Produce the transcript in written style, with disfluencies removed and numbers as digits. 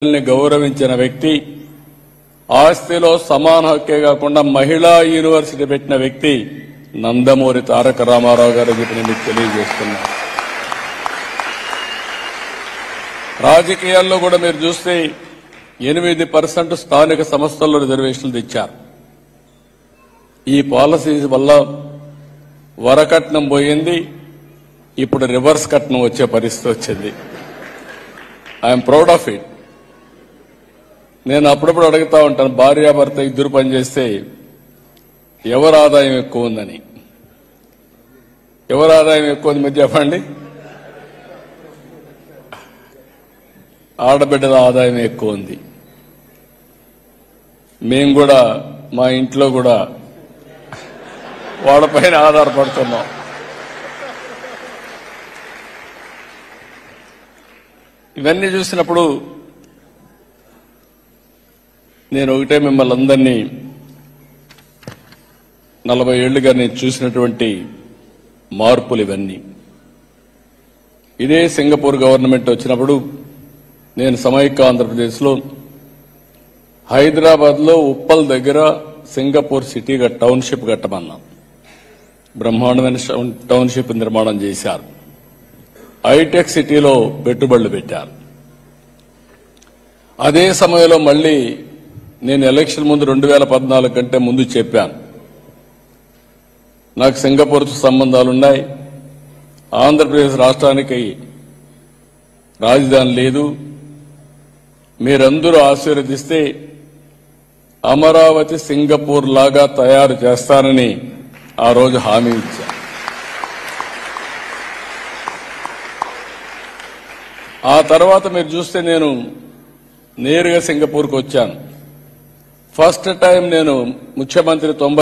గౌరవించిన వ్యక్తి, ఆస్తిలో సమాన హక్కే కాకుండా మహిళా యూనివర్సిటీ పెట్టిన వ్యక్తి నందమూరి తారక రామారావు గారు చెప్పి నేను మీకు తెలియజేస్తున్నా. రాజకీయాల్లో కూడా మీరు చూస్తే 8% స్థానిక సంస్థల్లో రిజర్వేషన్లు తెచ్చారు. ఈ పాలసీస్ వల్ల వరకట్నం పోయింది, ఇప్పుడు రివర్స్ కట్నం వచ్చే పరిస్థితి వచ్చింది. I'm proud of it. నేను అప్పుడప్పుడు అడుగుతా ఉంటాను, భార్యాభర్త ఇద్దరు పనిచేస్తే ఎవరి ఆదాయం ఎక్కువ ఉందని. ఎవరి ఆదాయం ఎక్కువ ఉంది మీరు చెప్పండి? ఆడబిడ్డల ఆదాయం ఎక్కువ ఉంది. మేము కూడా మా ఇంట్లో కూడా వాళ్ళపైన ఆధారపడుతున్నాం. ఇవన్నీ చూసినప్పుడు నేను ఒకటే మిమ్మల్ని అందరినీ 40 ఏళ్లుగా నేను చూసినటువంటి మార్పులు ఇవన్నీ. ఇదే సింగపూర్ గవర్నమెంట్ వచ్చినప్పుడు నేను సమైక్య ఆంధ్రప్రదేశ్లో హైదరాబాద్లో ఉప్పల్ దగ్గర సింగపూర్ సిటీ టౌన్షిప్ కట్టమన్నా. బ్రహ్మాండమైన టౌన్షిప్ నిర్మాణం చేశారు. హైటెక్ సిటీలో పెట్టుబడులు పెట్టారు. అదే సమయంలో మళ్లీ నేను ఎలక్షన్ ముందు 2014 కంటే ముందు చెప్పాను, నాకు సింగపూర్తో సంబంధాలున్నాయి, ఆంధ్రప్రదేశ్ రాష్ట్రానికి రాజధాని లేదు, మీరందరూ ఆశీర్వదిస్తే అమరావతి సింగపూర్ లాగా తయారు చేస్తానని ఆ రోజు హామీ ఇచ్చాను. ఆ తర్వాత మీరు చూస్తే నేను నేరుగా సింగపూర్కు వచ్చాను. ఫస్ట్ టైం నేను ముఖ్యమంత్రి